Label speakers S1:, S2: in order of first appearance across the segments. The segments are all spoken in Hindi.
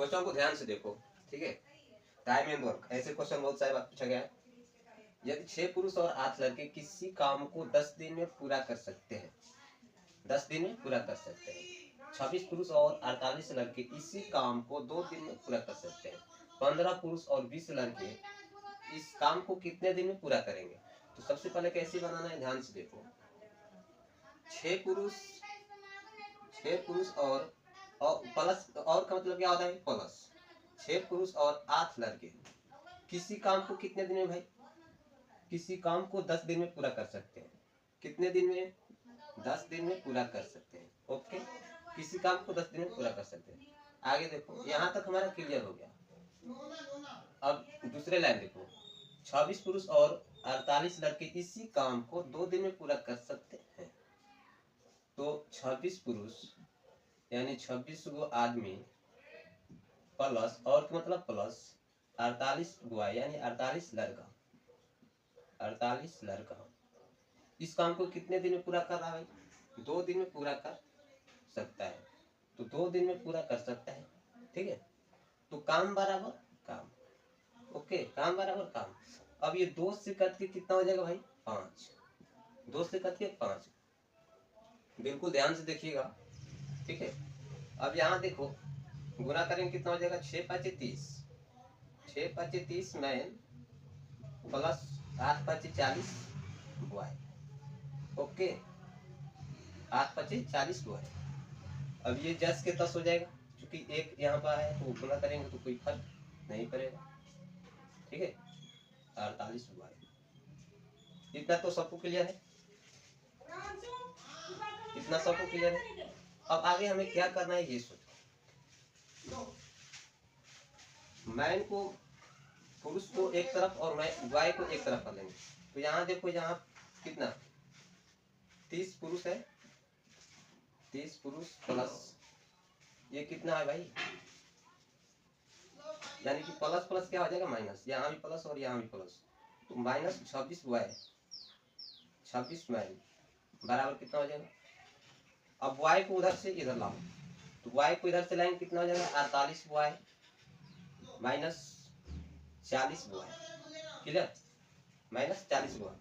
S1: क्वेश्चन को ध्यान से देखो, ठीक है। टाइम एंड वर्क, ऐसे क्वेश्चन बहुत सारे बार पूछा गया है। यदि 6 पुरुष और 8 लड़के किसी काम को 10 दिन में पूरा कर सकते हैं, 10 दिन में पूरा कर सकते हैं। 26 पुरुष और 48 लड़के इसी काम को 2 दिन में पूरा कर सकते हैं। 15 पुरुष और 20 लड़के इस काम को कितने दिन में पूरा करेंगे? तो सबसे पहले कैसे बनाना है, ध्यान से देखो। 6 पुरुष और प्लस, और का मतलब क्या होता है, प्लस। 6 पुरुष और 8 लड़के किसी काम को कितने दिन में भाई, किसी काम को 10 दिन में पूरा कर सकते हैं। कितने दिन में? 10 दिन में पूरा कर सकते हैं। ओके, किसी काम को 10 दिन में पूरा कर सकते हैं। आगे देखो, यहाँ तक हमारा क्लियर हो गया। अब दूसरे लाइन देखो, 26 पुरुष और 48 लड़के इसी काम को 2 दिन में पूरा कर सकते हैं। तो 26 पुरुष यानी 26 गो आदमी प्लस, और मतलब प्लस 48 गुआ यानी 48 लड़का, 48 लड़का इस काम को कितने दिन में पूरा कर रहा है? 2 दिन में पूरा कर सकता है। तो 2 दिन में पूरा कर सकता है, ठीक है। तो काम बराबर काम, ओके, काम बराबर काम। अब ये 2 से कट के कितना हो जाएगा भाई? 5। 2 से कट के 5, बिल्कुल ध्यान से देखिएगा, ठीक है। अब यहाँ देखो, गुना करेंगे कितना हो जाएगा? 6 5 30, 6 5 30 man plus 8 5 40 boy, okay, 8 5 40 boy. अब ये 10 के 10 हो जाएगा, क्योंकि एक यहाँ पर है तो गुना करेंगे तो कोई फर्क नहीं पड़ेगा, ठीक है। 48 बॉय। इतना तो सबको क्लियर है, इतना सबको क्लियर है। अब आगे हमें क्या करना है ये सोचो। मैन को, पुरुष को एक तरफ और बॉय को एक तरफ कर लेंगे। तो यहाँ देखो, यहाँ कितना 30 पुरुष है, 30 पुरुष प्लस ये कितना है भाई, यानी कि प्लस प्लस क्या हो जाएगा? माइनस। यहाँ भी प्लस और यहाँ भी प्लस, तो माइनस 26 बॉय, 26 मैन बराबर कितना हो जाएगा? अब बॉय को उधर से इधर लाओ, तो बॉय को इधर से लाएंगे, कितना हो जाएगा? 48 boy minus 40 boy, clear, minus 40 boy.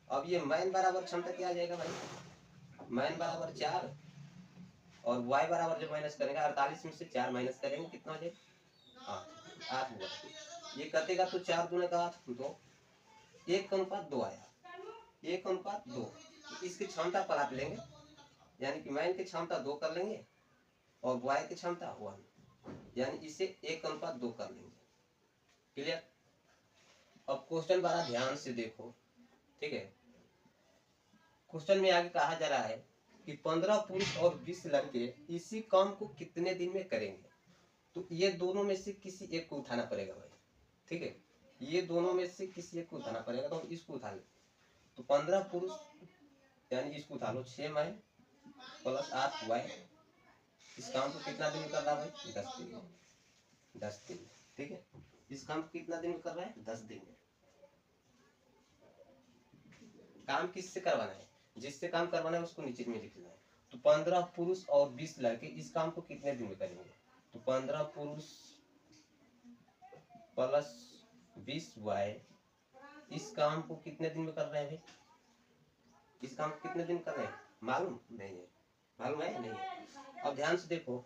S1: अब ये मैन बराबर क्षमता क्या आ जाएगा भाई? मैन बराबर 4 और वाई बराबर जब माइनस करेंगे 48 में से 4 माइनस करेंगे, कितना हो जाएगा? 8। 8 हुआ, ये कटेगा तो 4 दूने का 8, 2, 1:2 आया, 1:2। इसकी क्षमता पर आप लेंगे, यानी कि मैन की क्षमता 2 कर लेंगे और वाई की क्षमता 1, यानी इसे 1:2 कर लेंगे, क्लियर। अब क्वेश्चन बड़ा ध्यान से देखो, ठीक है। क्वेश्चन में आगे कहा जा रहा है कि 15 पुरुष और 20 लड़के इसी काम को कितने दिन में करेंगे? तो ये दोनों में से किसी एक को उठाना पड़ेगा भाई, ठीक है। ये दोनों में से किसी एक को उठाना पड़ेगा, तो हम इसको उठा ले। तो 15 पुरुष यानी इसको उठा लो, 6 मैन प्लस 8 वाई, इस काम को कितना दिन में कर रहा है भाई? 10 दिन में, 10 दिन, ठीक है। इस काम को कितना दिन में कर रहा है? 10 दिन में। काम किससे करवाना है? जिससे काम करवाना है उसको नीचे में लिखना है। तो 15 पुरुष और 20 लड़के इस काम को कितने दिन में करेंगे? तो 15 पुरुष प्लस 20 वाई इस काम को कितने दिन में कर रहे हैं भाई? इस काम को कितने दिन कर रहे हैं मालूम नहीं है? मालूम है नहीं है? अब ध्यान से देखो,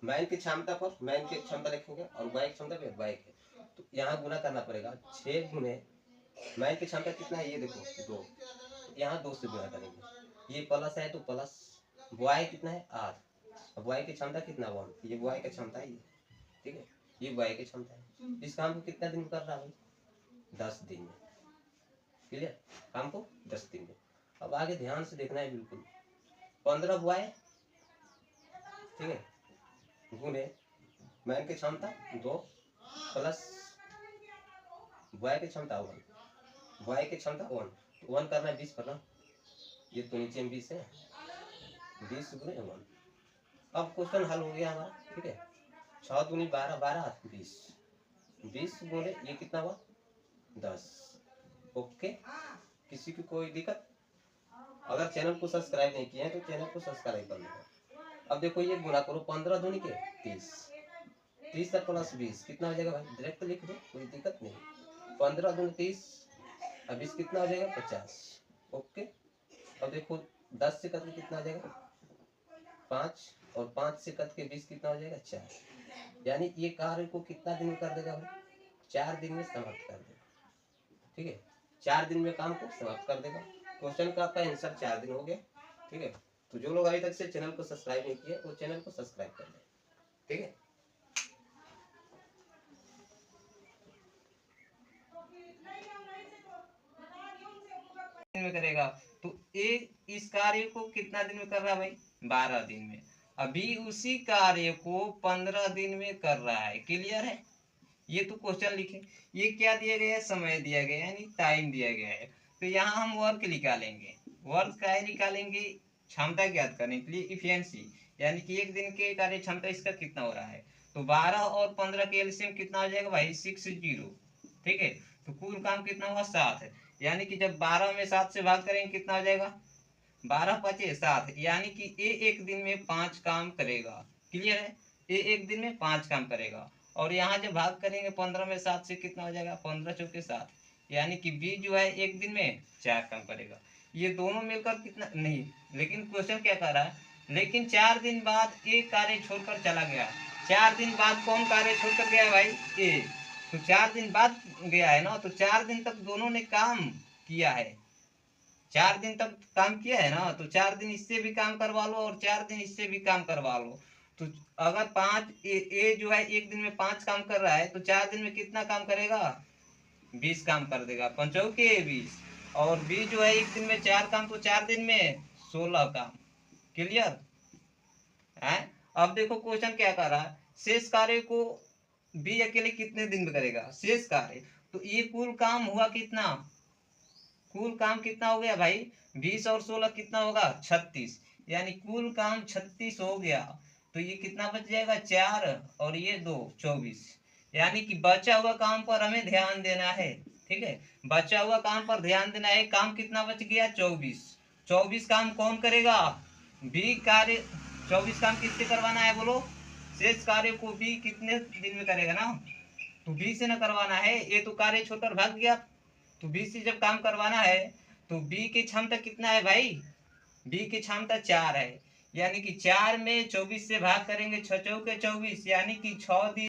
S1: मैन की क्षमता पर मैन की क्षमता लिखेंगे और वाई की क्षमता पर वाई की, तो यहाँ गुना करना पड़ेगा। 6 गुने मैन की क्षमता कितना है ये देखो 2, यहाँ 2 से गुणा करेंगे, ये प्लस है तो प्लस, बॉय कितना है 8, बॉय की क्षमता कितना 1, ये बॉय की क्षमता है, ठीक है, ये बॉय की क्षमता है। इस काम को कितना दिन में कर रहा है? 10 दिन में, क्लियर, काम को 10 दिन में। अब आगे ध्यान से देखना है बिल्कुल, 15 बॉय, ठीक है, गुने मैन की क्षमता 2 प्लस बॉय की क्षमता 1, बॉय की क्षमता 1, 1 करना है 20 करना, ये तो नीचे में 20 है, 20 गुने 1। अब क्वेश्चन हल हो गया हमारा, ठीक है। 6 दूनी 12, 12 20, 20 गुने ये कितना हुआ? 10, ओके। किसी की कोई दिक्कत? अगर चैनल को सब्सक्राइब नहीं किए हैं तो चैनल को सब्सक्राइब कर लो। अब देखो ये गुणा करो, 15 दूनी के 30, 30 प्लस 20 कितना हो जाएगा भाई, डायरेक्ट लिख दो, कोई दिक्कत नहीं। 15 दूनी 30 और 20 कितना हो जाएगा 50। ओके, अब देखो 10 से कट के कितना हो जाएगा 5, और 5 से कट के 20 कितना हो जाएगा 4। यानी ये कार्य को कितना दिन में कर देगा भाई, 4 दिन में समाप्त कर देगा। ठीक है, 4 दिन में काम को समाप्त कर देगा। क्वेश्चन का आपका आंसर 4 दिन हो गया। ठीक है, तो जो लोग अभी तक से चैनल को सब्सक्राइब नहीं किए वो चैनल को सब्सक्राइब कर लें। ठीक है, में करेगा तो इस कार्य को कितना दिन में कर रहा है भाई, 12 दिन में। अभी उसी कार्य को 15 दिन में कर रहा है। क्लियर है, ये तो क्वेश्चन लिखे, ये क्या दिया गया है, समय दिया गया है, यानी टाइम दिया गया है। तो यहाँ हम वर्क निकालेंगे। वर्क का निकालेंगे, क्षमता ज्ञात करने के लिए इफिशिएंसी, यानी कि एक दिन के कार्य क्षमता इसका कितना हो रहा है। तो 12 और 15 के एलसीएम कितना हो जाएगा भाई 60। ठीक है, तो कुल काम कितना हुआ 7 है। यानी कि जब 12 में 7 से भाग करेंगे कितना हो जाएगा, 12 पचे 7, यानी कि ए एक दिन में 5 काम करेगा। क्लियर है, ए एक दिन में 5 काम करेगा। और यहाँ जब भाग करेंगे 15 में 7 से कितना हो जाएगा, 15 चौके 7, यानी कि बी जो है एक दिन में 4 काम करेगा। ये दोनों मिलकर कितना नहीं, लेकिन क्वेश्चन क्या कर रहा है, लेकिन 4 दिन बाद ए कार्य छोड़कर चला गया। 4 दिन बाद कौन कार्य छोड़कर गया भाई, ए। तो 4 दिन बाद गया है ना, तो 4 दिन तक दोनों ने काम किया है। 4 दिन तक काम किया है ना, तो 4 दिन इससे भी काम करवा लो और 4 दिन इससे भी काम करवा लो। तो अगर 5 ए जो है एक दिन में 5 काम कर रहा है, तो 4 दिन में कितना काम करेगा, 20 काम कर देगा, 5 के 20। और बी जो है एक दिन में 4 काम, तो 4 दिन में 16 काम। क्लियर है। अब देखो क्वेश्चन क्या कर रहा है, शेष कार्य को बी अकेले कितने दिन में करेगा, शेष कार्य। तो ये कुल काम हुआ कितना, कुल काम कितना हो गया भाई, 20 और 16 कितना होगा 36, यानी कुल काम 36 हो गया। तो ये कितना बच जाएगा 4 और ये 2 24, यानी कि बचा हुआ काम पर हमें ध्यान देना है। ठीक है, बचा हुआ काम पर ध्यान देना है। काम कितना बच गया 24, 24 काम कौन करेगा, बी कार्य। 24 काम किससे करवाना है बोलो, शेष कार्य को बी कितने दिन में करेगा ना, तो बी से न करवाना है, ये तो कार्य छोड़कर भाग गया। तो बी से जब काम करवाना है तो बी की क्षमता कितना है भाई, बी की क्षमता 4 है, यानी कि 4 में 24 से भाग करेंगे 6 चौके 24, यानी कि 6 दिन